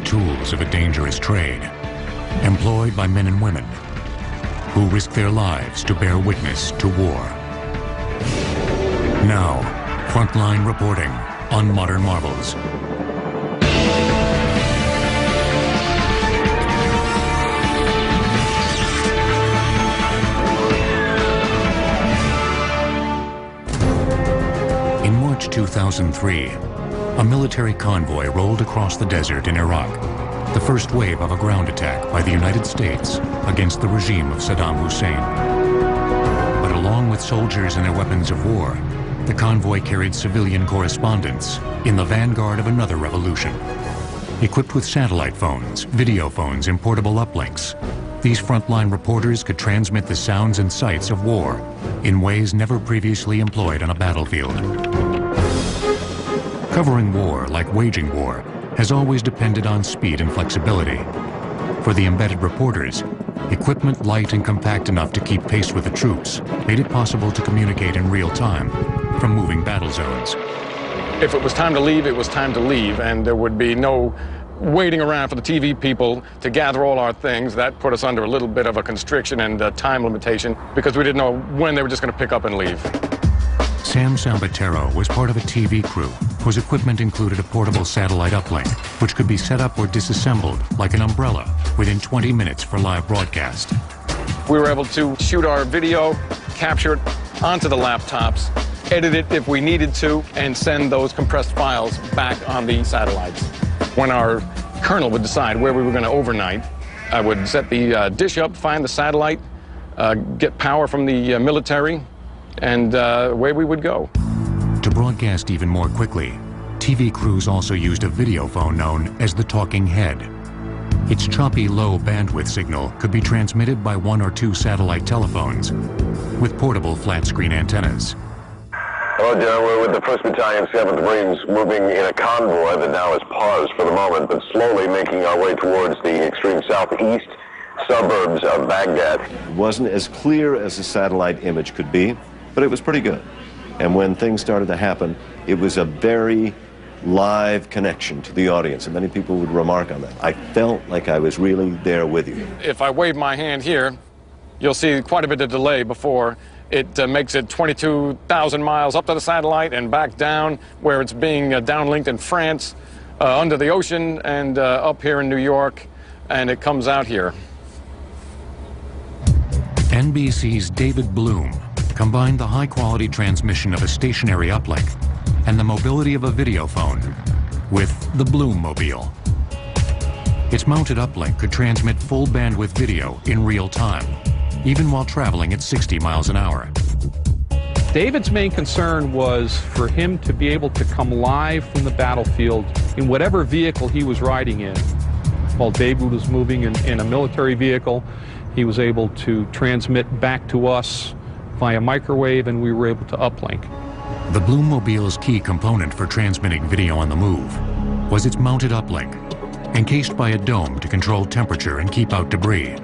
tools of a dangerous trade, employed by men and women who risk their lives to bear witness to war. Now, Frontline reporting on Modern Marvels. In March 2003, a military convoy rolled across the desert in Iraq, the first wave of a ground attack by the United States against the regime of Saddam Hussein. But along with soldiers and their weapons of war, the convoy carried civilian correspondents in the vanguard of another revolution. Equipped with satellite phones, video phones, and portable uplinks, these Frontline reporters could transmit the sounds and sights of war in ways never previously employed on a battlefield. Covering war, like waging war, has always depended on speed and flexibility. For the embedded reporters, equipment light and compact enough to keep pace with the troops made it possible to communicate in real time from moving battle zones. If it was time to leave, it was time to leave, and there would be no waiting around for the TV people to gather all our things. That put us under a little bit of a constriction and a time limitation because we didn't know when they were just going to pick up and leave. Sam Sambatero was part of a TV crew whose equipment included a portable satellite uplink, which could be set up or disassembled like an umbrella within 20 minutes for live broadcast. We were able to shoot our video, capture it onto the laptops, edit it if we needed to, and send those compressed files back on the satellites. When our colonel would decide where we were going to overnight, I would set the dish up, find the satellite, get power from the military, and away we would go. To broadcast even more quickly, TV crews also used a video phone known as the talking head. Its choppy low bandwidth signal could be transmitted by 1 or 2 satellite telephones with portable flat-screen antennas. Hello, John. We're with the 1st Battalion, 7th Marines, moving in a convoy that now is paused for the moment, but slowly making our way towards the extreme southeast suburbs of Baghdad. It wasn't as clear as a satellite image could be, but it was pretty good. And when things started to happen, it was a very live connection to the audience, and many people would remark on that. I felt like I was really there with you. If I wave my hand here, you'll see quite a bit of delay before it makes it 22,000 miles up to the satellite and back down, where it's being downlinked in France, under the ocean, and up here in New York, and it comes out here. NBC's David Bloom combined the high-quality transmission of a stationary uplink and the mobility of a video phone with the Bloom-mobile. Its mounted uplink could transmit full bandwidth video in real time, even while traveling at 60 miles an hour. David's main concern was for him to be able to come live from the battlefield in whatever vehicle he was riding in. While David was moving in a military vehicle, he was able to transmit back to us via microwave, and we were able to uplink. The Bloom-mobile's key component for transmitting video on the move was its mounted uplink, encased by a dome to control temperature and keep out debris.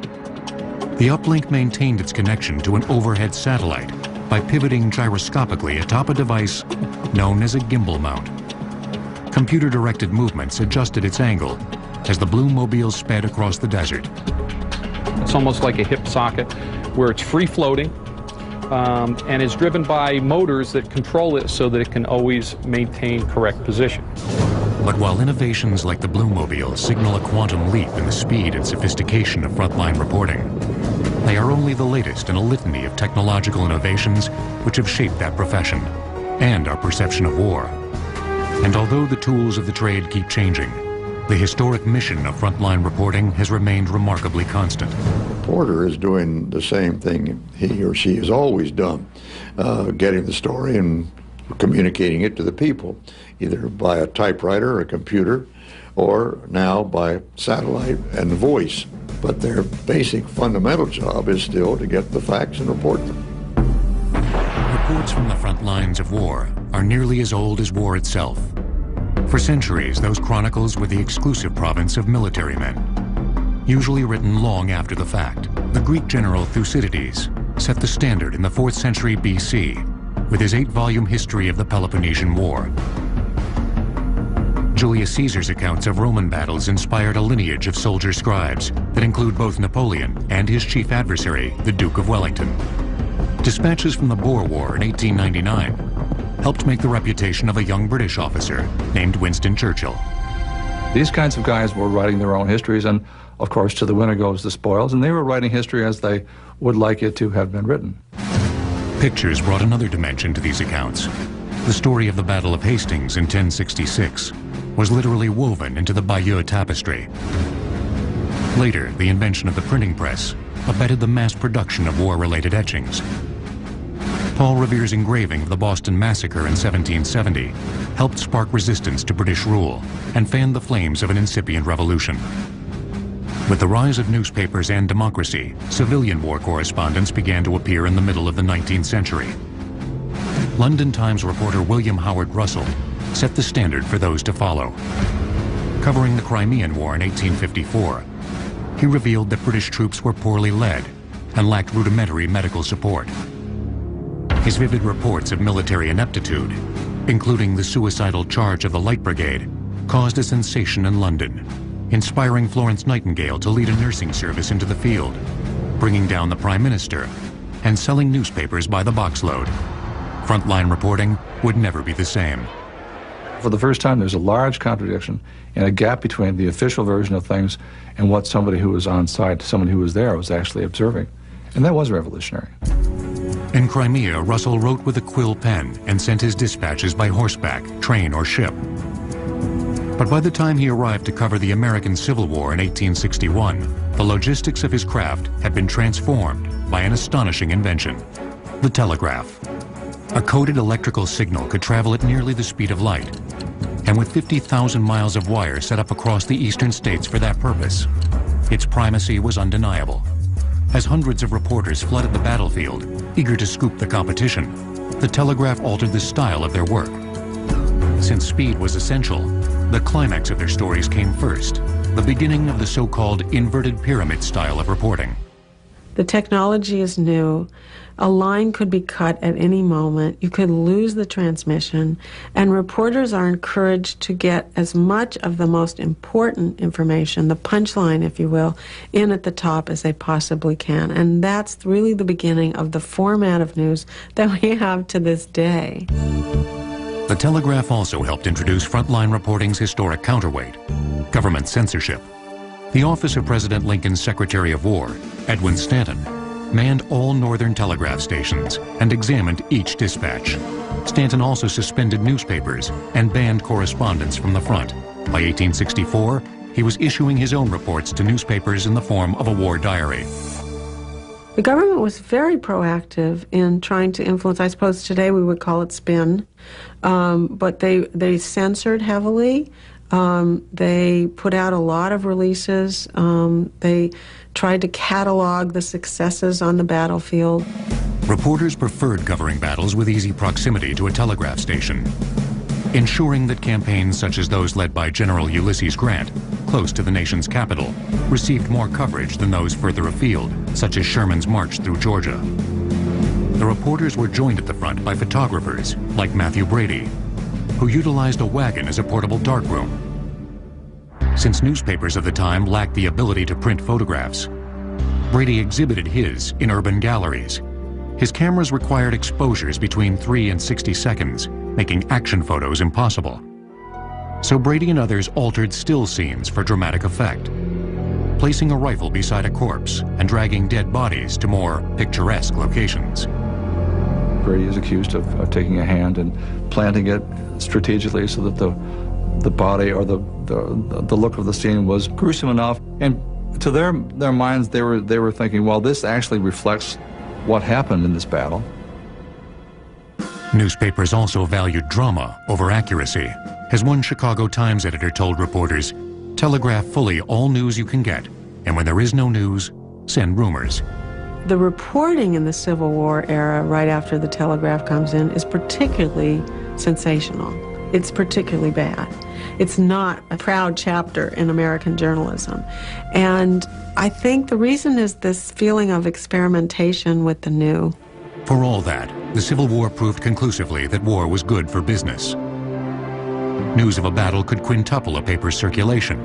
The uplink maintained its connection to an overhead satellite by pivoting gyroscopically atop a device known as a gimbal mount. Computer-directed movements adjusted its angle as the Bloom-mobile sped across the desert. It's almost like a hip socket where it's free-floating and is driven by motors that control it so that it can always maintain correct position. But while innovations like the Bloom-mobile signal a quantum leap in the speed and sophistication of frontline reporting, they are only the latest in a litany of technological innovations which have shaped that profession and our perception of war. And although the tools of the trade keep changing, the historic mission of frontline reporting has remained remarkably constant. Reporter is doing the same thing he or she has always done, getting the story and communicating it to the people, either by a typewriter or a computer, or now by satellite and voice. But their basic fundamental job is still to get the facts and report them. Reports from the front lines of war are nearly as old as war itself. For centuries, those chronicles were the exclusive province of military men, usually written long after the fact. The Greek general Thucydides set the standard in the 4th century BC with his 8-volume history of the Peloponnesian War. Julius Caesar's accounts of Roman battles inspired a lineage of soldier scribes that include both Napoleon and his chief adversary, the Duke of Wellington. Dispatches from the Boer War in 1899 helped make the reputation of a young British officer named Winston Churchill. These kinds of guys were writing their own histories, and of course, to the winner goes the spoils, and they were writing history as they would like it to have been written. Pictures brought another dimension to these accounts. The story of the Battle of Hastings in 1066 was literally woven into the Bayeux tapestry. Later, the invention of the printing press abetted the mass production of war-related etchings. Paul Revere's engraving of the Boston Massacre in 1770 helped spark resistance to British rule and fanned the flames of an incipient revolution. With the rise of newspapers and democracy, civilian war correspondents began to appear in the middle of the 19th century. London Times reporter William Howard Russell set the standard for those to follow. Covering the Crimean War in 1854, he revealed that British troops were poorly led and lacked rudimentary medical support. His vivid reports of military ineptitude, including the suicidal charge of the Light Brigade, caused a sensation in London, inspiring Florence Nightingale to lead a nursing service into the field, bringing down the Prime Minister, and selling newspapers by the boxload. Frontline reporting would never be the same. For the first time, there's a large contradiction and a gap between the official version of things and what somebody who was on site, someone who was there, was actually observing. And that was revolutionary. In Crimea, Russell wrote with a quill pen and sent his dispatches by horseback, train, or ship. But by the time he arrived to cover the American Civil War in 1861, the logistics of his craft had been transformed by an astonishing invention: the telegraph. A coded electrical signal could travel at nearly the speed of light, and with 50,000 miles of wire set up across the eastern states for that purpose, its primacy was undeniable. As hundreds of reporters flooded the battlefield, eager to scoop the competition, the telegraph altered the style of their work. Since speed was essential, the climax of their stories came first, the beginning of the so-called inverted pyramid style of reporting. The technology is new. A line could be cut at any moment. You could lose the transmission, and reporters are encouraged to get as much of the most important information, the punchline, if you will, in at the top as they possibly can. And that's really the beginning of the format of news that we have to this day. The telegraph also helped introduce frontline reporting's historic counterweight: government censorship. The office of President Lincoln's Secretary of War, Edwin Stanton, manned all northern telegraph stations and examined each dispatch. Stanton also suspended newspapers and banned correspondence from the front. By 1864, he was issuing his own reports to newspapers in the form of a war diary. The government was very proactive in trying to influence. I suppose today we would call it spin, but they censored heavily. They put out a lot of releases. They tried to catalog the successes on the battlefield. Reporters preferred covering battles with easy proximity to a telegraph station, ensuring that campaigns such as those led by General Ulysses Grant, close to the nation's capital, received more coverage than those further afield, such as Sherman's march through Georgia. The reporters were joined at the front by photographers like Matthew Brady, who utilized a wagon as a portable darkroom. Since newspapers of the time lacked the ability to print photographs, Brady exhibited his in urban galleries. His cameras required exposures between 3 and 60 seconds, making action photos impossible. So Brady and others altered still scenes for dramatic effect, placing a rifle beside a corpse and dragging dead bodies to more picturesque locations. Brady is accused of taking a hand and planting it strategically so that the body or the look of the scene was gruesome enough. And to their minds, they were thinking, well, this actually reflects what happened in this battle. Newspapers also valued drama over accuracy. As one Chicago Times editor told reporters, telegraph fully all news you can get, and when there is no news, send rumors. The reporting in the Civil War era, right after the telegraph comes in, is particularly sensational. It's particularly bad. It's not a proud chapter in American journalism. And I think the reason is this feeling of experimentation with the new. For all that, the Civil War proved conclusively that war was good for business. News of a battle could quintuple a paper's circulation.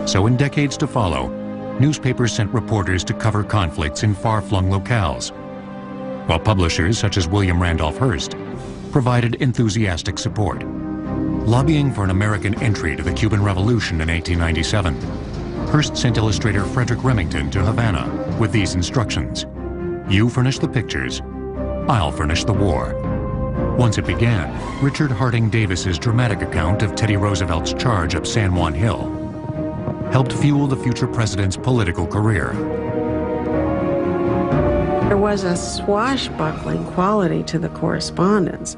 So in decades to follow, newspapers sent reporters to cover conflicts in far-flung locales, while publishers such as William Randolph Hearst provided enthusiastic support. Lobbying for an American entry to the Cuban Revolution in 1897, Hearst sent illustrator Frederick Remington to Havana with these instructions: "You furnish the pictures, I'll furnish the war." Once it began, Richard Harding Davis's dramatic account of Teddy Roosevelt's charge up San Juan Hill helped fuel the future president's political career. There was a swashbuckling quality to the correspondence.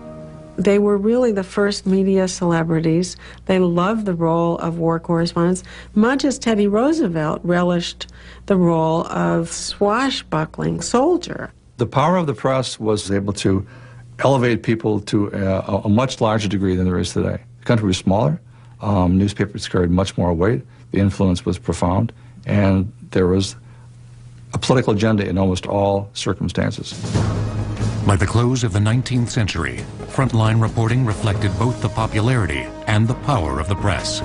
They were really the first media celebrities. They loved the role of war correspondents, much as Teddy Roosevelt relished the role of swashbuckling soldier. The power of the press was able to elevate people to a much larger degree than there is today. The country was smaller, newspapers carried much more weight, the influence was profound, and there was a political agenda in almost all circumstances. By the close of the 19th century, Frontline reporting reflected both the popularity and the power of the press.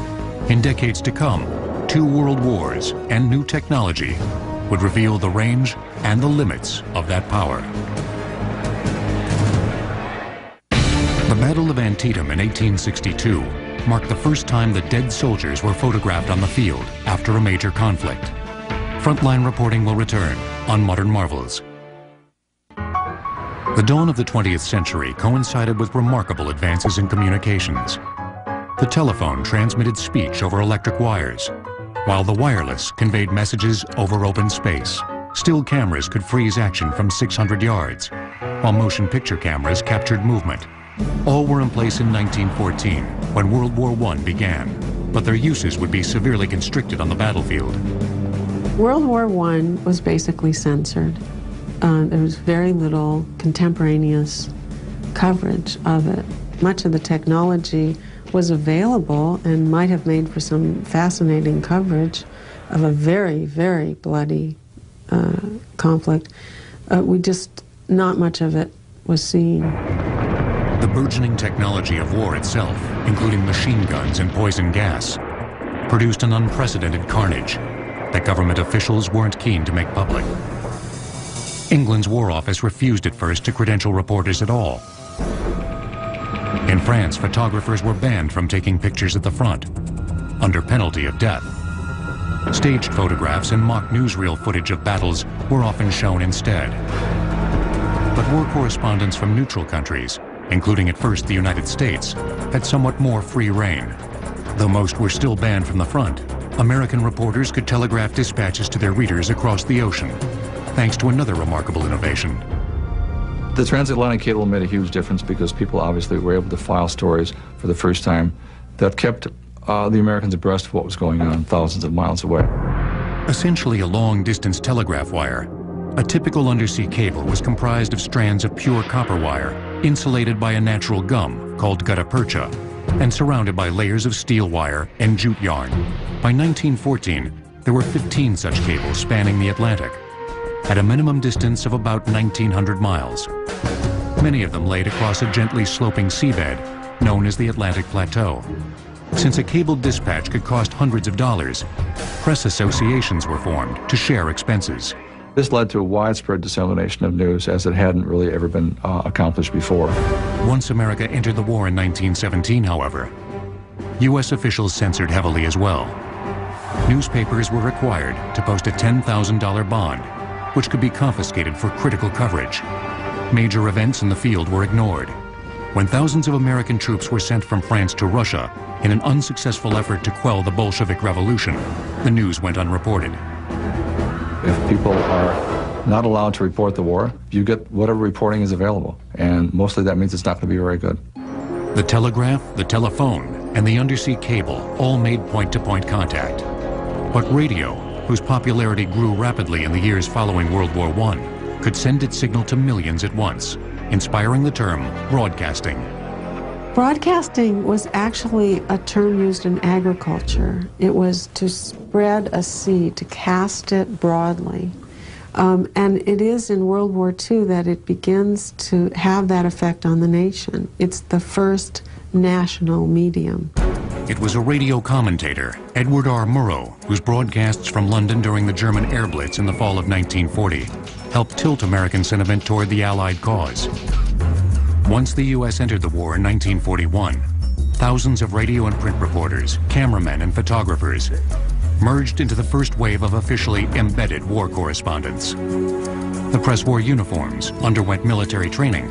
In decades to come, 2 world wars and new technology would reveal the range and the limits of that power. The Battle of Antietam in 1862 marked the first time that dead soldiers were photographed on the field after a major conflict. Frontline reporting will return on Modern Marvels. The dawn of the 20th century coincided with remarkable advances in communications. The telephone transmitted speech over electric wires, while the wireless conveyed messages over open space. Still cameras could freeze action from 600 yards, while motion picture cameras captured movement. All were in place in 1914, when World War I began, but their uses would be severely constricted on the battlefield. World War I was basically censored. There was very little contemporaneous coverage of it. Much of the technology was available and might have made for some fascinating coverage of a very, very bloody conflict. Not much of it was seen. The burgeoning technology of war itself, including machine guns and poison gas, produced an unprecedented carnage that government officials weren't keen to make public. England's War Office refused at first to credential reporters at all. In France, photographers were banned from taking pictures at the front, under penalty of death. Staged photographs and mock newsreel footage of battles were often shown instead. But war correspondents from neutral countries, including at first the United States, had somewhat more free rein. Though most were still banned from the front, American reporters could telegraph dispatches to their readers across the ocean, thanks to another remarkable innovation. The transatlantic cable made a huge difference because people obviously were able to file stories for the first time that kept the Americans abreast of what was going on thousands of miles away. Essentially a long-distance telegraph wire, a typical undersea cable was comprised of strands of pure copper wire, insulated by a natural gum called gutta percha, and surrounded by layers of steel wire and jute yarn. By 1914, there were 15 such cables spanning the Atlantic, at a minimum distance of about 1,900 miles. Many of them laid across a gently sloping seabed known as the Atlantic Plateau. Since a cabled dispatch could cost hundreds of dollars, press associations were formed to share expenses. This led to a widespread dissemination of news as it hadn't really ever been accomplished before. Once America entered the war in 1917, however, U.S. officials censored heavily as well. Newspapers were required to post a $10,000 bond, which could be confiscated for critical coverage. Major events in the field were ignored. When thousands of American troops were sent from France to Russia in an unsuccessful effort to quell the Bolshevik Revolution, the news went unreported. If people are not allowed to report the war, you get whatever reporting is available, and mostly that means it's not going to be very good. The telegraph, the telephone, and the undersea cable all made point-to-point contact. But radio, whose popularity grew rapidly in the years following World War I, could send its signal to millions at once, inspiring the term broadcasting. Broadcasting was actually a term used in agriculture. It was to spread a seed, to cast it broadly. And it is in World War II that it begins to have that effect on the nation. It's the first national medium. It was a radio commentator, Edward R. Murrow, whose broadcasts from London during the German air blitz in the fall of 1940 helped tilt American sentiment toward the Allied cause. Once the U.S. entered the war in 1941, thousands of radio and print reporters, cameramen, and photographers merged into the first wave of officially embedded war correspondents. The press wore uniforms, underwent military training,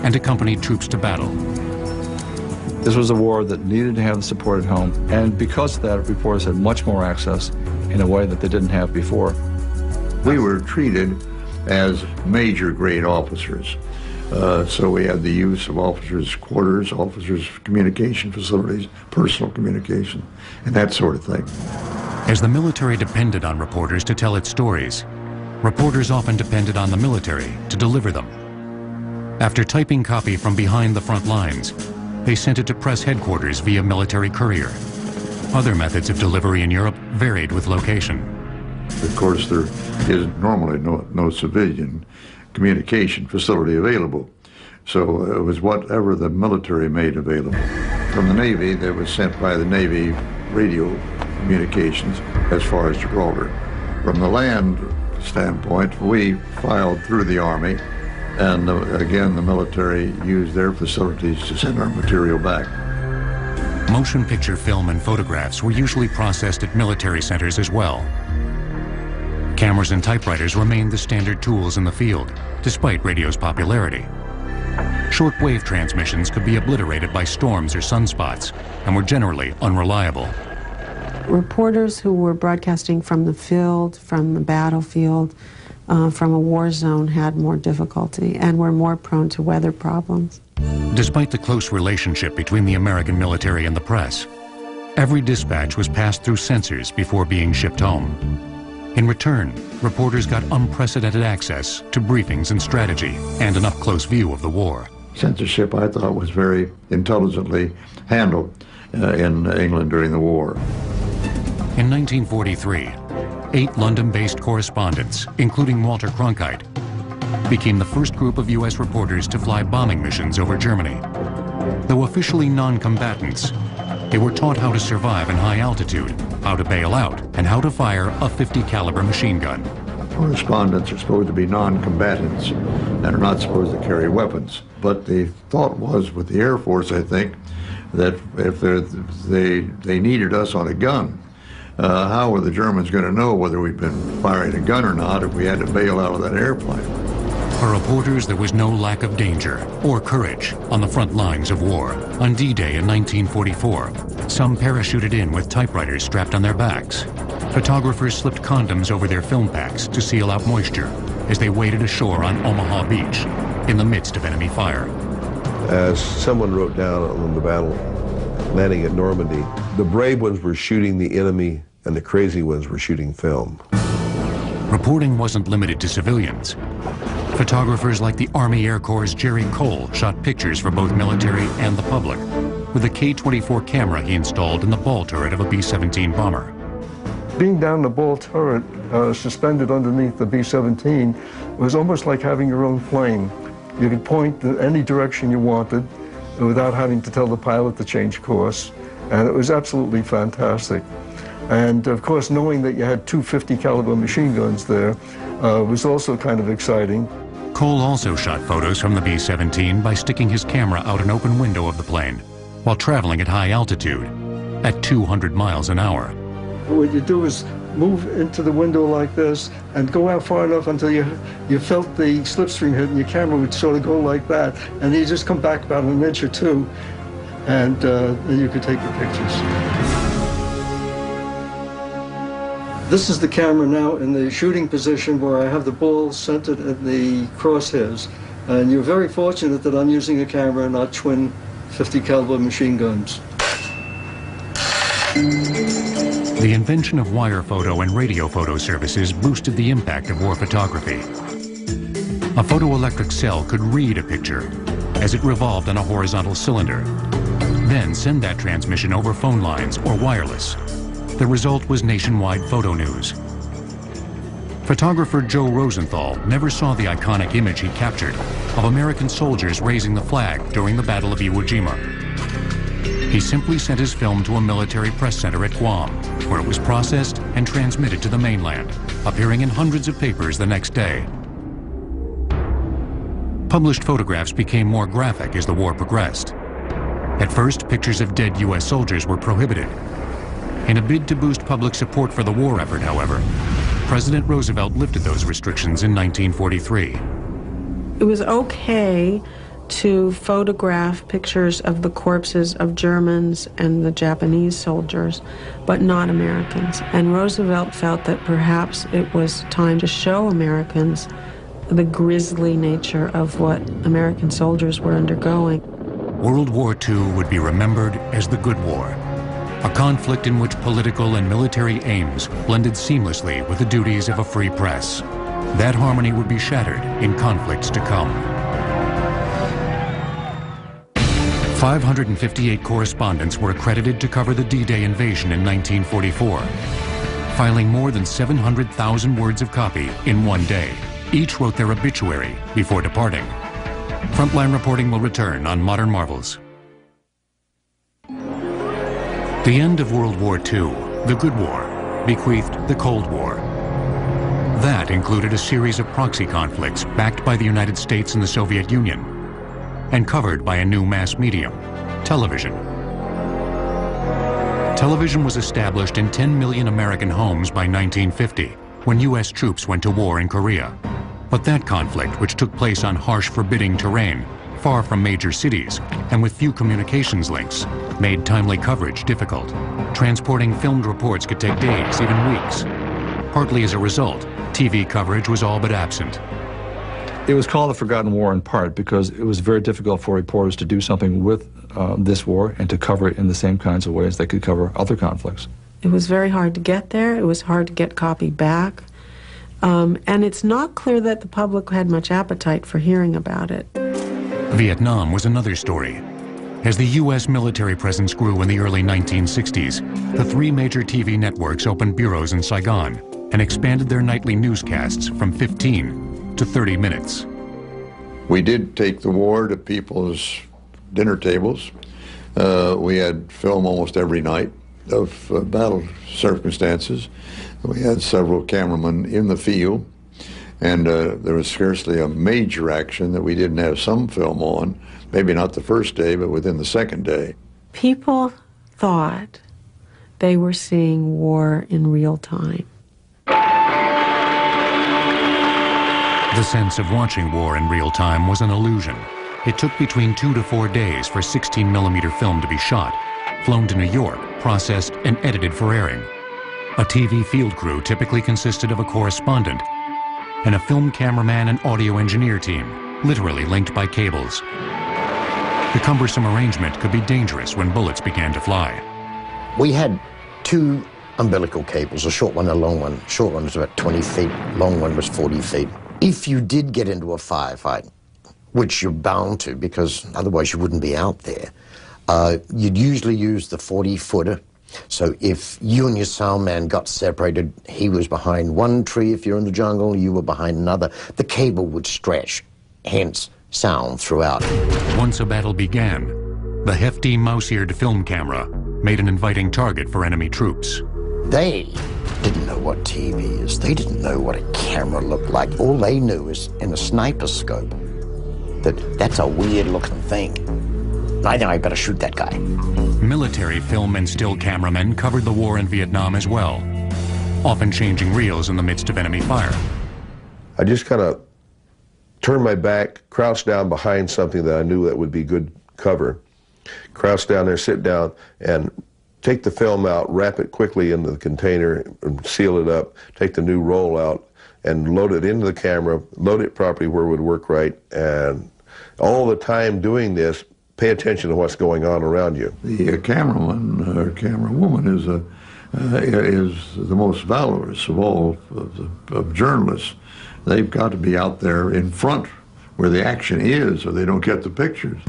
and accompanied troops to battle. This was a war that needed to have the support at home, and because of that, reporters had much more access in a way that they didn't have before. We were treated as major grade officers. So we had the use of officers' quarters, officers' communication facilities, personal communication, and that sort of thing. As the military depended on reporters to tell its stories, reporters often depended on the military to deliver them. After typing copy from behind the front lines, they sent it to press headquarters via military courier. Other methods of delivery in Europe varied with location. Of course, there is normally no civilian communication facility available. So it was whatever the military made available. From the Navy, that was sent by the Navy radio communications as far as Gibraltar. From the land standpoint, we filed through the Army, and again, the military used their facilities to send our material back. Motion picture film and photographs were usually processed at military centers as well. Cameras and typewriters remained the standard tools in the field, despite radio's popularity. Shortwave transmissions could be obliterated by storms or sunspots, and were generally unreliable. Reporters who were broadcasting from the field, from the battlefield, from a war zone had more difficulty and were more prone to weather problems. Despite the close relationship between the American military and the press, every dispatch was passed through censors before being shipped home. In return, reporters got unprecedented access to briefings and strategy and an up-close view of the war. Censorship, I thought, was very intelligently handled in England during the war. In 1943, 8 London-based correspondents, including Walter Cronkite, became the first group of U.S. reporters to fly bombing missions over Germany. Though officially non-combatants, they were taught how to survive in high altitude, how to bail out, and how to fire a .50 caliber machine gun. Correspondents are supposed to be non-combatants and are not supposed to carry weapons. But the thought was with the Air Force, I think, that if they needed us on a gun, how were the Germans going to know whether we'd been firing a gun or not if we had to bail out of that airplane? For reporters, there was no lack of danger or courage on the front lines of war. On D-Day in 1944, some parachuted in with typewriters strapped on their backs. Photographers slipped condoms over their film packs to seal out moisture as they waded ashore on Omaha Beach in the midst of enemy fire. As someone wrote down on the battle landing at Normandy, the brave ones were shooting the enemy and the crazy ones were shooting film. Reporting wasn't limited to civilians. Photographers like the Army Air Corps' Jerry Cole shot pictures for both military and the public with a K-24 camera he installed in the ball turret of a B-17 bomber. Being down the ball turret, suspended underneath the B-17, was almost like having your own plane. You could point in any direction you wanted without having to tell the pilot to change course, and it was absolutely fantastic. And of course, knowing that you had 250 caliber machine guns there was also kind of exciting. Cole also shot photos from the B-17 by sticking his camera out an open window of the plane while traveling at high altitude at 200 miles an hour. What you do is move into the window like this and go out far enough until you felt the slipstream hit and your camera would sort of go like that, and you just come back about an inch or two and then you could take your pictures. This is the camera now in the shooting position where I have the ball centered in the crosshairs, and you're very fortunate that I'm using a camera, not twin .50 caliber machine guns. The invention of wire photo and radio photo services boosted the impact of war photography. A photoelectric cell could read a picture as it revolved on a horizontal cylinder, then send that transmission over phone lines or wireless. The result was nationwide photo news. Photographer Joe Rosenthal never saw the iconic image he captured of American soldiers raising the flag during the Battle of Iwo Jima. He simply sent his film to a military press center at Guam, where it was processed and transmitted to the mainland, appearing in hundreds of papers the next day. Published photographs became more graphic as the war progressed. At first, pictures of dead U.S. soldiers were prohibited. In a bid to boost public support for the war effort, however, President Roosevelt lifted those restrictions in 1943. It was okay to photograph pictures of the corpses of Germans and the Japanese soldiers, but not Americans. And Roosevelt felt that perhaps it was time to show Americans the grisly nature of what American soldiers were undergoing. World War II would be remembered as the Good War, a conflict in which political and military aims blended seamlessly with the duties of a free press. That harmony would be shattered in conflicts to come. 558 correspondents were accredited to cover the D-Day invasion in 1944, filing more than 700,000 words of copy in one day. Each wrote their obituary before departing. Frontline reporting will return on Modern Marvels. The end of World War II, the Good War, bequeathed the Cold War. That included a series of proxy conflicts backed by the United States and the Soviet Union, and covered by a new mass medium, television. Television was established in 10 million American homes by 1950, when U.S. troops went to war in Korea. But that conflict, which took place on harsh, forbidding terrain, far from major cities, and with few communications links, made timely coverage difficult. Transporting filmed reports could take days, even weeks. Partly as a result, TV coverage was all but absent. It was called the Forgotten War in part because it was very difficult for reporters to do something with this war and to cover it in the same kinds of ways they could cover other conflicts. It was very hard to get there. It was hard to get copy back. And it's not clear that the public had much appetite for hearing about it. Vietnam was another story. As the U.S. military presence grew in the early 1960s, the three major TV networks opened bureaus in Saigon and expanded their nightly newscasts from 15 to 30 minutes. We did take the war to people's dinner tables. We had film almost every night of battle circumstances. We had several cameramen in the field, and there was scarcely a major action that we didn't have some film on, maybe not the first day, but within the second day. People thought they were seeing war in real time. The sense of watching war in real time was an illusion. It took between 2 to 4 days for 16mm film to be shot, flown to New York, processed, and edited for airing. A TV field crew typically consisted of a correspondent and a film cameraman and audio engineer team, literally linked by cables. The cumbersome arrangement could be dangerous when bullets began to fly. We had two umbilical cables, a short one and a long one. Short one was about 20 feet, long one was 40 feet. If you did get into a firefight, which you're bound to because otherwise you wouldn't be out there, you'd usually use the 40-footer. So if you and your sound man got separated, he was behind one tree. If you're in the jungle, you were behind another. The cable would stretch, hence sound throughout. Once a battle began, the hefty mouse-eared film camera made an inviting target for enemy troops. They didn't know what TV is. They didn't know what a camera looked like. All they knew is in a sniper scope that that's a weird-looking thing. I know I better shoot that guy. Military film and still cameramen covered the war in Vietnam as well, often changing reels in the midst of enemy fire. I just kind of turned my back, crouched down behind something that I knew that would be good cover. Crouch down there, sit down, and take the film out, wrap it quickly into the container, and seal it up, take the new roll out, and load it into the camera, load it properly where it would work right, and all the time doing this, pay attention to what's going on around you. The cameraman or camerawoman is the most valorous of all of journalists. They've got to be out there in front where the action is, or they don't get the pictures.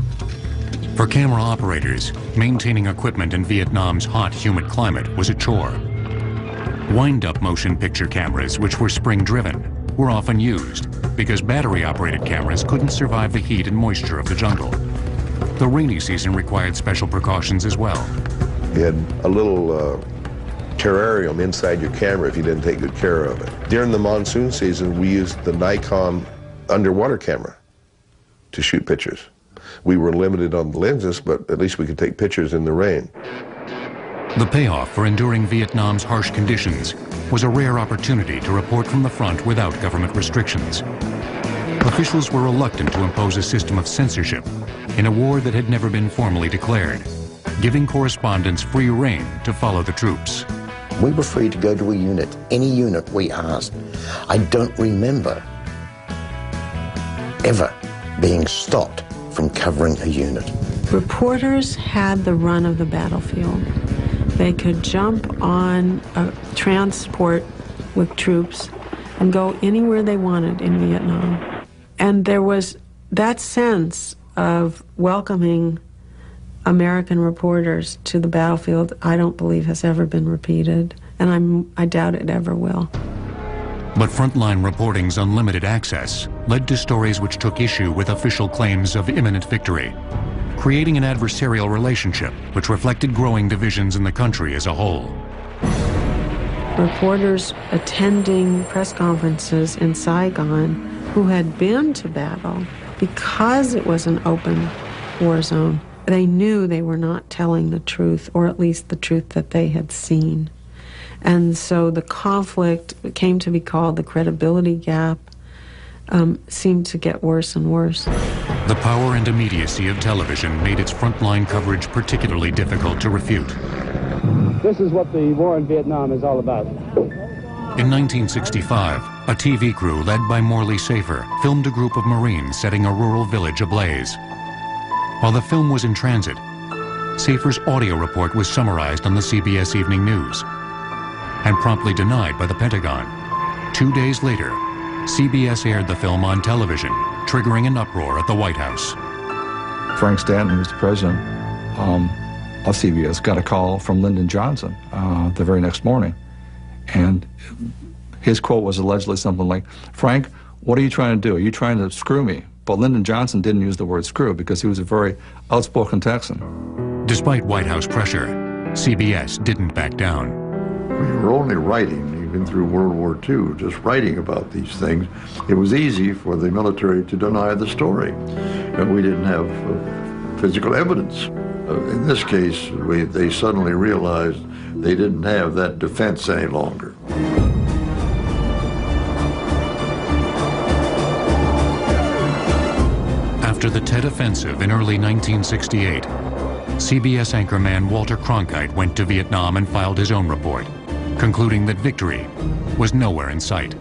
For camera operators, maintaining equipment in Vietnam's hot, humid climate was a chore. Wind-up motion picture cameras, which were spring-driven, were often used because battery-operated cameras couldn't survive the heat and moisture of the jungle. The rainy season required special precautions as well. You had a little terrarium inside your camera if you didn't take good care of it. During the monsoon season, we used the Nikon underwater camera to shoot pictures. We were limited on the lenses, but at least we could take pictures in the rain. The payoff for enduring Vietnam's harsh conditions was a rare opportunity to report from the front without government restrictions. Officials were reluctant to impose a system of censorship in a war that had never been formally declared, giving correspondents free rein to follow the troops. We were free to go to a unit, any unit we asked. I don't remember ever being stopped from covering a unit. Reporters had the run of the battlefield. They could jump on a transport with troops and go anywhere they wanted in Vietnam. And there was that sense of welcoming American reporters to the battlefield, I don't believe has ever been repeated, and I doubt it ever will. But Frontline reporting's unlimited access led to stories which took issue with official claims of imminent victory, creating an adversarial relationship which reflected growing divisions in the country as a whole. Reporters attending press conferences in Saigon who had been to battle, because it was an open war zone, they knew they were not telling the truth, or at least the truth that they had seen. And so the conflict came to be called the credibility gap, seemed to get worse and worse. The power and immediacy of television made its frontline coverage particularly difficult to refute. This is what the war in Vietnam is all about. In 1965, a TV crew led by Morley Safer filmed a group of Marines setting a rural village ablaze. While the film was in transit, Safer's audio report was summarized on the CBS Evening News and promptly denied by the Pentagon. 2 days later, CBS aired the film on television, triggering an uproar at the White House. Frank Stanton, who's the president of CBS, got a call from Lyndon Johnson the very next morning. And his quote was allegedly something like, "Frank, what are you trying to do? Are you trying to screw me?" But Lyndon Johnson didn't use the word screw because he was a very outspoken Texan. Despite White House pressure, CBS didn't back down. We were only writing, even through World War II, just writing about these things. It was easy for the military to deny the story. And we didn't have physical evidence. In this case, they suddenly realized they didn't have that defense any longer. After the Tet Offensive in early 1968, CBS anchorman Walter Cronkite went to Vietnam and filed his own report, concluding that victory was nowhere in sight.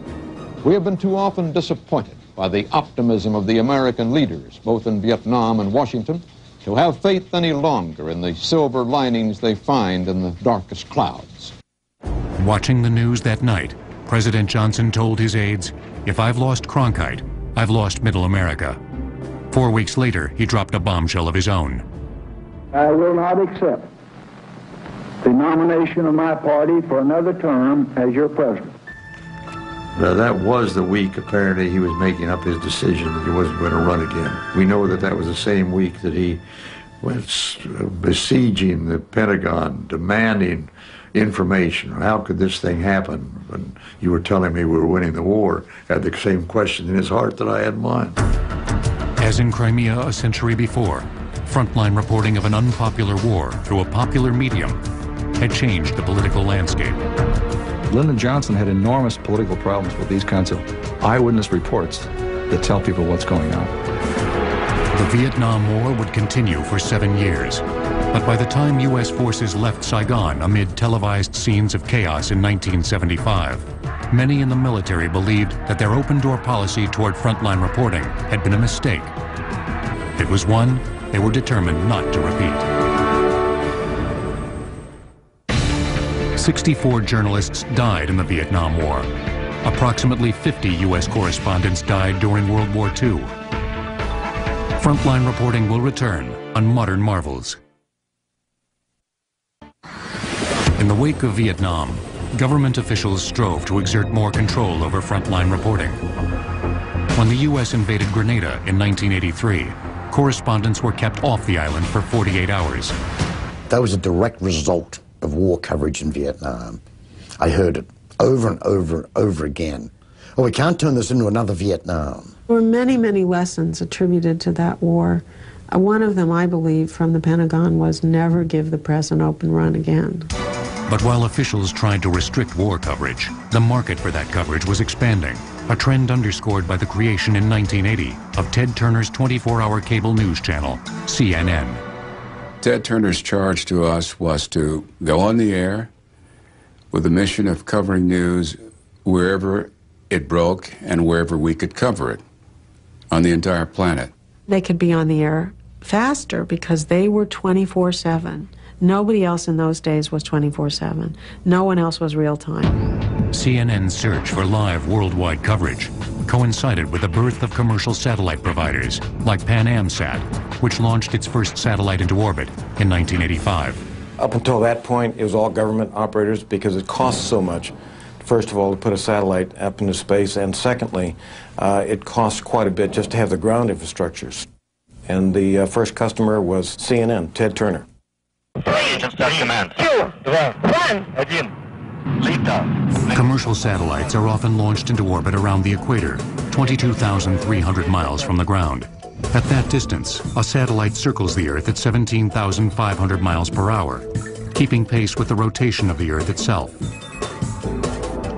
We have been too often disappointed by the optimism of the American leaders, both in Vietnam and Washington, to have faith any longer in the silver linings they find in the darkest clouds. Watching the news that night, President Johnson told his aides, "If I've lost Cronkite, I've lost Middle America." 4 weeks later, he dropped a bombshell of his own. I will not accept the nomination of my party for another term as your president. That was the week, apparently, he was making up his decision that he wasn't going to run again. We know that that was the same week that he was besieging the Pentagon, demanding information. How could this thing happen? When you were telling me we were winning the war, had the same question in his heart that I had in mine. As in Crimea a century before, frontline reporting of an unpopular war through a popular medium had changed the political landscape. Lyndon Johnson had enormous political problems with these kinds of eyewitness reports that tell people what's going on. The Vietnam War would continue for 7 years, but by the time U.S. forces left Saigon amid televised scenes of chaos in 1975, many in the military believed that their open-door policy toward frontline reporting had been a mistake. It was one they were determined not to repeat. 64 journalists died in the Vietnam War. Approximately 50 U.S. correspondents died during World War II. Frontline reporting will return on Modern Marvels. In the wake of Vietnam, government officials strove to exert more control over frontline reporting. When the U.S. invaded Grenada in 1983, Correspondents were kept off the island for 48 hours. That was a direct result of war coverage in Vietnam. I heard it over and over and over again. Oh, we can't turn this into another Vietnam. There were many, many lessons attributed to that war. One of them, I believe, from the Pentagon was never give the press an open run again. But while officials tried to restrict war coverage, the market for that coverage was expanding, a trend underscored by the creation in 1980 of Ted Turner's 24-hour cable news channel, CNN. Ted Turner's charge to us was to go on the air with the mission of covering news wherever it broke and wherever we could cover it on the entire planet. They could be on the air faster because they were 24/7. Nobody else in those days was 24/7. No one else was real time. CNN's search for live worldwide coverage coincided with the birth of commercial satellite providers like Pan Am Sat, which launched its first satellite into orbit in 1985. Up until that point, it was all government operators because it costs so much, first of all, to put a satellite up into space, and secondly, it costs quite a bit just to have the ground infrastructures. And the first customer was CNN, Ted Turner. Commercial satellites are often launched into orbit around the equator, 22,300 miles from the ground. At that distance, a satellite circles the Earth at 17,500 miles per hour, keeping pace with the rotation of the Earth itself.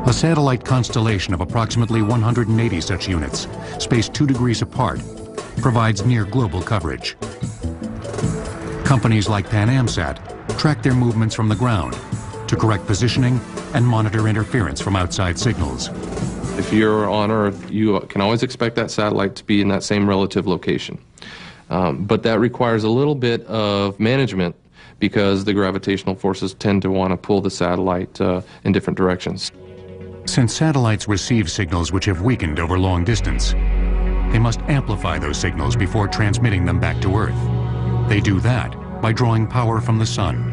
A satellite constellation of approximately 180 such units, spaced 2 degrees apart, provides near global coverage. Companies like Pan Am Sat track their movements from the ground to correct positioning and monitor interference from outside signals. If you're on Earth, you can always expect that satellite to be in that same relative location. But that requires a little bit of management because the gravitational forces tend to want to pull the satellite in different directions. Since satellites receive signals which have weakened over long distance, they must amplify those signals before transmitting them back to Earth. They do that by drawing power from the sun.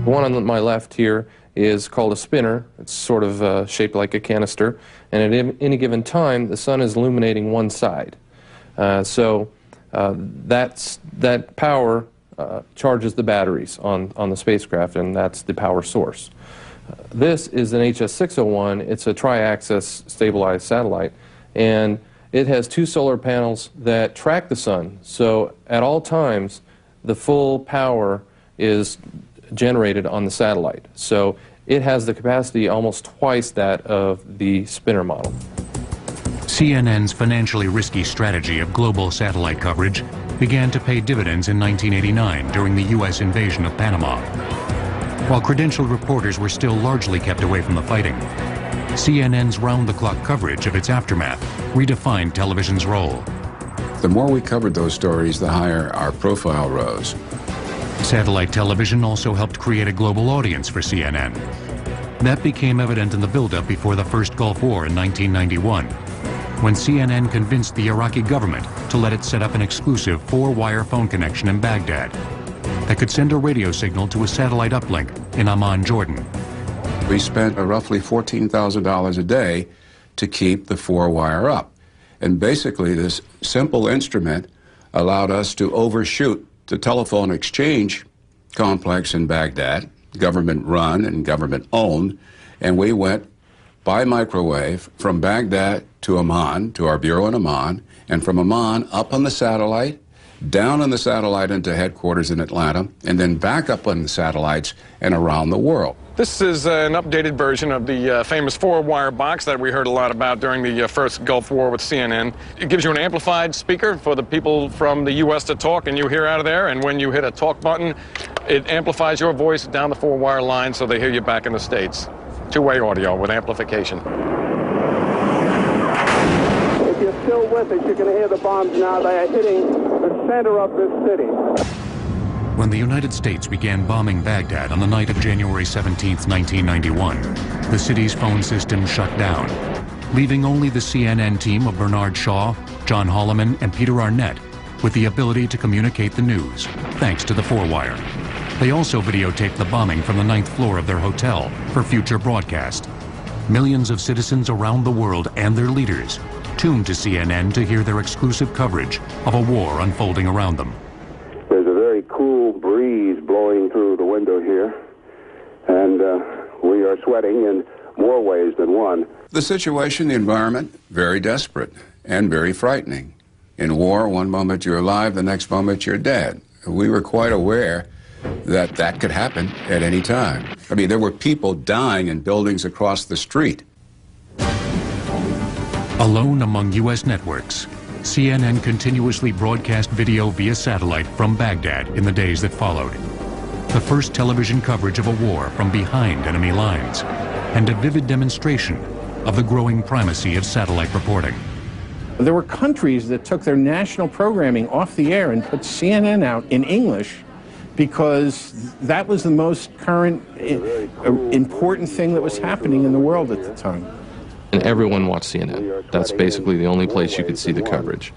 The one on my left here is called a spinner. It's sort of shaped like a canister, and at any given time, the sun is illuminating one side. So that power charges the batteries on the spacecraft, and that's the power source. This is an HS-601. It's a tri-axis stabilized satellite, and it has 2 solar panels that track the sun. So at all times, the full power is generated on the satellite. So it has the capacity almost twice that of the spinner model. CNN's financially risky strategy of global satellite coverage began to pay dividends in 1989 during the U.S. invasion of Panama. While credentialed reporters were still largely kept away from the fighting, CNN's round-the-clock coverage of its aftermath redefined television's role. The more we covered those stories, the higher our profile rose. Satellite television also helped create a global audience for CNN. That became evident in the buildup before the first Gulf War in 1991, when CNN convinced the Iraqi government to let it set up an exclusive 4-wire phone connection in Baghdad that could send a radio signal to a satellite uplink in Amman, Jordan. We spent roughly $14,000 a day to keep the 4-wire up. And basically, this simple instrument allowed us to overshoot the telephone exchange complex in Baghdad, government-run and government-owned, and we went by microwave from Baghdad to Amman, to our bureau in Amman, and from Amman up on the satellite, down on the satellite into headquarters in Atlanta, and then back up on the satellites and around the world. This is an updated version of the famous 4-wire box that we heard a lot about during the first Gulf War with CNN. It gives you an amplified speaker for the people from the U.S. to talk, and you hear out of there, and when you hit a talk button, it amplifies your voice down the 4-wire line so they hear you back in the States. 2-way audio with amplification. If you're still with us, you can hear the bombs now. They are hitting the center of this city. When the United States began bombing Baghdad on the night of January 17, 1991, the city's phone system shut down, leaving only the CNN team of Bernard Shaw, John Holloman, and Peter Arnett with the ability to communicate the news, thanks to the 4-wire. They also videotaped the bombing from the 9th floor of their hotel for future broadcast. Millions of citizens around the world and their leaders tuned to CNN to hear their exclusive coverage of a war unfolding around them. There's a very cool breeze blowing through the window here, and we are sweating in more ways than one. The situation, the environment, very desperate and very frightening. In war, one moment you're alive, the next moment you're dead. We were quite aware that that could happen at any time. I mean, there were people dying in buildings across the street. Alone among U.S. networks, CNN continuously broadcast video via satellite from Baghdad in the days that followed. The first television coverage of a war from behind enemy lines, and a vivid demonstration of the growing primacy of satellite reporting. There were countries that took their national programming off the air and put CNN out in English because that was the most current, important thing that was happening in the world at the time. And everyone watched CNN. That's basically the only place you could see the coverage.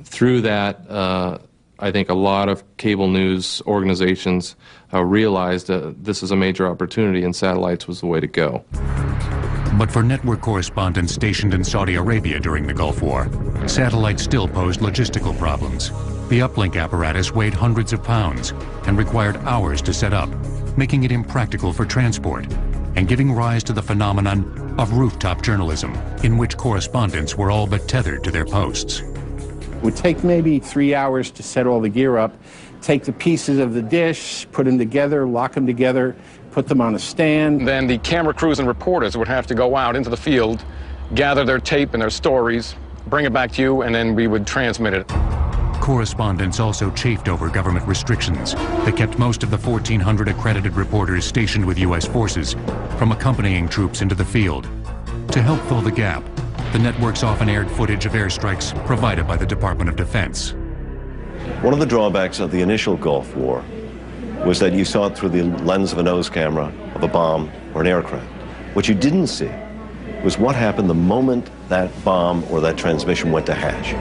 Through that, I think a lot of cable news organizations realized this is a major opportunity and satellites was the way to go. But for network correspondents stationed in Saudi Arabia during the Gulf War, satellites still posed logistical problems. The uplink apparatus weighed hundreds of pounds and required hours to set up, making it impractical for transport and giving rise to the phenomenon of rooftop journalism, in which correspondents were all but tethered to their posts. It would take maybe 3 hours to set all the gear up, take the pieces of the dish, put them together, lock them together, put them on a stand. Then the camera crews and reporters would have to go out into the field, gather their tape and their stories, bring it back to you, and then we would transmit it. Correspondents also chafed over government restrictions that kept most of the 1,400 accredited reporters stationed with U.S. forces from accompanying troops into the field. To help fill the gap, the networks often aired footage of airstrikes provided by the Department of Defense. One of the drawbacks of the initial Gulf War was that you saw it through the lens of a nose camera, of a bomb, or an aircraft. What you didn't see was what happened the moment that bomb or that transmission went to hash.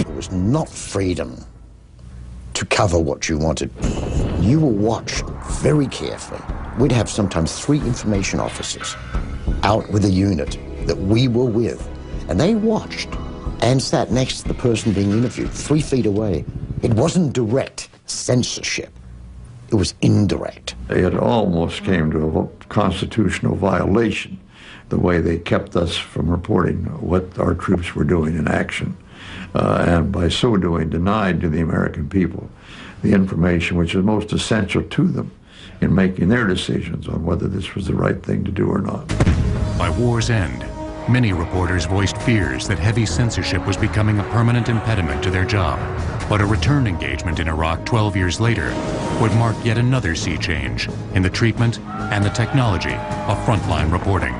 It was not freedom to cover what you wanted. You were watched very carefully. We'd have sometimes 3 information officers out with a unit that we were with, and they watched and sat next to the person being interviewed 3 feet away. It wasn't direct censorship. It was indirect. It almost came to a constitutional violation, the way they kept us from reporting what our troops were doing in action, and by so doing denied to the American people the information which is most essential to them in making their decisions on whether this was the right thing to do or not. By war's end, many reporters voiced fears that heavy censorship was becoming a permanent impediment to their job. But a return engagement in Iraq 12 years later would mark yet another sea change in the treatment and the technology of frontline reporting.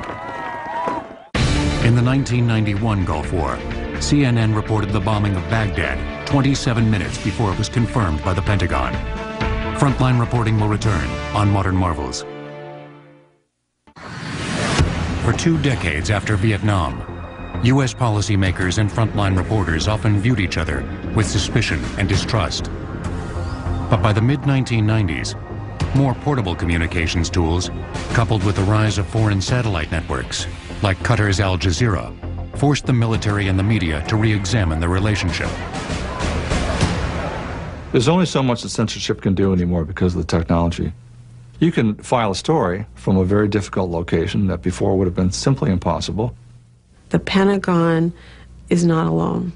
In the 1991 Gulf War, CNN reported the bombing of Baghdad 27 minutes before it was confirmed by the Pentagon. Frontline reporting will return on Modern Marvels. For 2 decades after Vietnam, U.S. policymakers and frontline reporters often viewed each other with suspicion and distrust. But by the mid-1990s, more portable communications tools, coupled with the rise of foreign satellite networks, like Qatar's Al Jazeera, forced the military and the media to re-examine the relationship. There's only so much that censorship can do anymore because of the technology. You can file a story from a very difficult location that before would have been simply impossible. The Pentagon is not alone.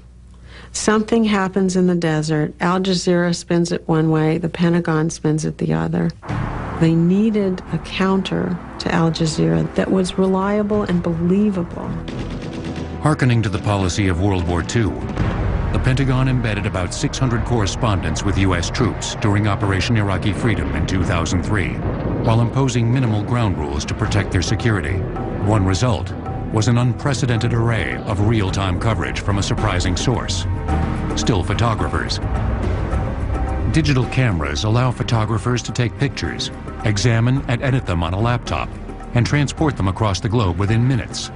Something happens in the desert. Al Jazeera spins it one way, the Pentagon spins it the other. They needed a counter to Al Jazeera that was reliable and believable. Hearkening to the policy of World War II, the Pentagon embedded about 600 correspondents with U.S. troops during Operation Iraqi Freedom in 2003, while imposing minimal ground rules to protect their security. One result was an unprecedented array of real-time coverage from a surprising source: still photographers. Digital cameras allow photographers to take pictures, examine and edit them on a laptop, and transport them across the globe within minutes.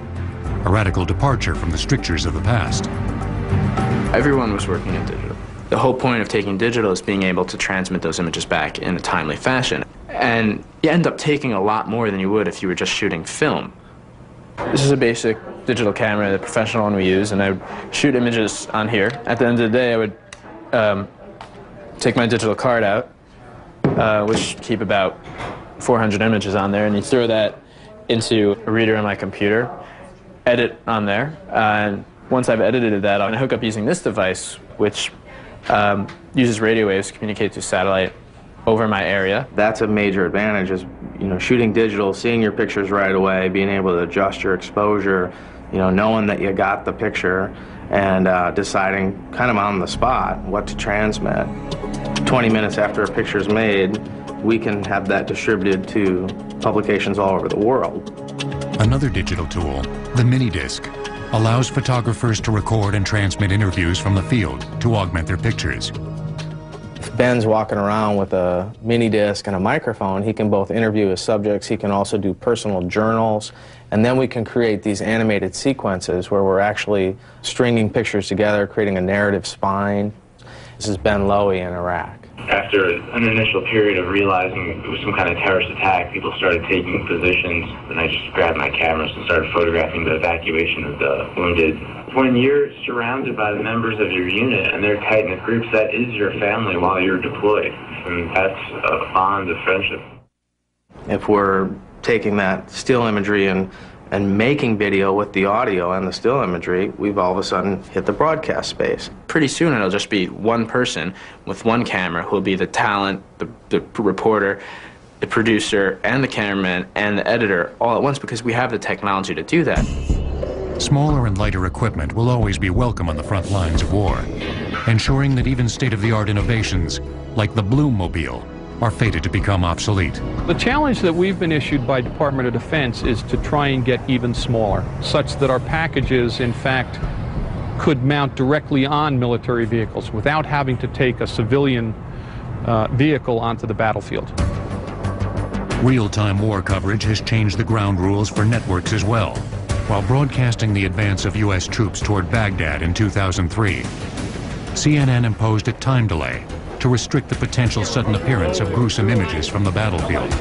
A radical departure from the strictures of the past. Everyone was working in digital. The whole point of taking digital is being able to transmit those images back in a timely fashion. And you end up taking a lot more than you would if you were just shooting film. This is a basic digital camera, the professional one we use, and I would shoot images on here. At the end of the day, I would take my digital card out, which keep about 400 images on there, and you throw that into a reader on my computer, edit on there, and once I've edited that, I'm going to hook up using this device, which uses radio waves to communicate to satellite over my area. That's a major advantage, is, you know, shooting digital, seeing your pictures right away, being able to adjust your exposure, you know, knowing that you got the picture, and deciding kind of on the spot what to transmit. 20 minutes after a picture's made, we can have that distributed to publications all over the world. Another digital tool, the mini disc, allows photographers to record and transmit interviews from the field to augment their pictures. If Ben's walking around with a mini disc and a microphone, he can both interview his subjects, he can also do personal journals, and then we can create these animated sequences where we're actually stringing pictures together, creating a narrative spine. This is Ben Lowy in Iraq. After an initial period of realizing it was some kind of terrorist attack, people started taking positions, and I just grabbed my cameras and started photographing the evacuation of the wounded. When you're surrounded by the members of your unit and they're tight-knit groups, that is your family while you're deployed, and that's a bond of friendship. If we're taking that still imagery and making video with the audio and the still imagery, we've all of a sudden hit the broadcast space. Pretty soon it'll just be one person with one camera who will be the talent, the reporter, the producer, and the cameraman, and the editor all at once, because we have the technology to do that. Smaller and lighter equipment will always be welcome on the front lines of war, ensuring that even state-of-the-art innovations like the Bloom-mobile are fated to become obsolete. The challenge that we've been issued by Department of Defense is to try and get even smaller, such that our packages, in fact, could mount directly on military vehicles without having to take a civilian vehicle onto the battlefield. Real-time war coverage has changed the ground rules for networks as well. While broadcasting the advance of U.S. troops toward Baghdad in 2003, CNN imposed a time delay to restrict the potential sudden appearance of gruesome images from the battlefield.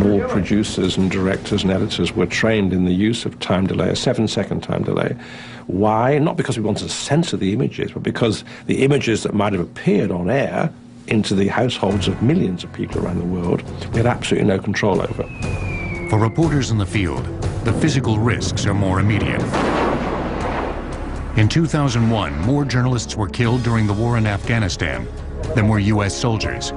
All producers and directors and editors were trained in the use of time delay, a 7-second time delay. Why? Not because we wanted to censor the images, but because the images that might have appeared on air into the households of millions of people around the world, we had absolutely no control over. For reporters in the field, the physical risks are more immediate. In 2001, more journalists were killed during the war in Afghanistan than were U.S. soldiers.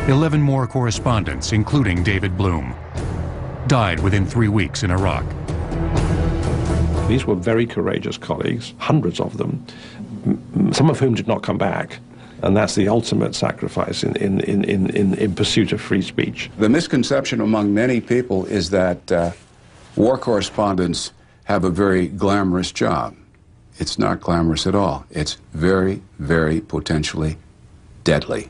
11 more correspondents, including David Bloom, died within 3 weeks in Iraq. These were very courageous colleagues, hundreds of them, some of whom did not come back. And that's the ultimate sacrifice in pursuit of free speech. The misconception among many people is that war correspondents have a very glamorous job. It's not glamorous at all. It's very, very potentially deadly.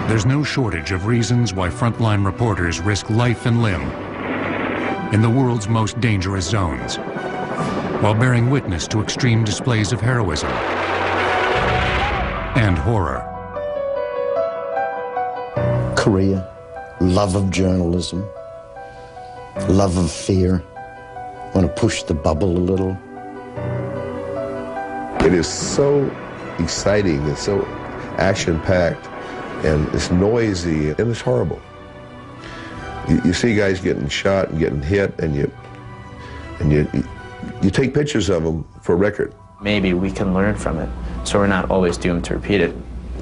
There's no shortage of reasons why frontline reporters risk life and limb in the world's most dangerous zones, while bearing witness to extreme displays of heroism and horror. Korea, love of journalism, love of fear, want to push the bubble a little. It is so exciting, it's so action-packed, and it's noisy, and it's horrible. You see guys getting shot and getting hit, and you take pictures of them for record. Maybe we can learn from it, so we're not always doomed to repeat it,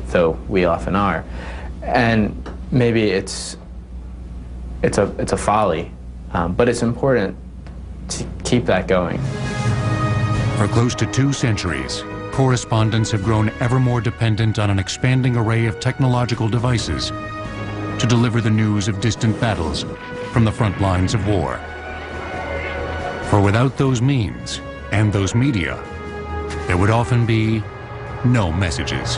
though we often are. And maybe it's a folly, but it's important to keep that going. For close to 2 centuries, correspondents have grown ever more dependent on an expanding array of technological devices to deliver the news of distant battles from the front lines of war. For without those means and those media, there would often be no messages.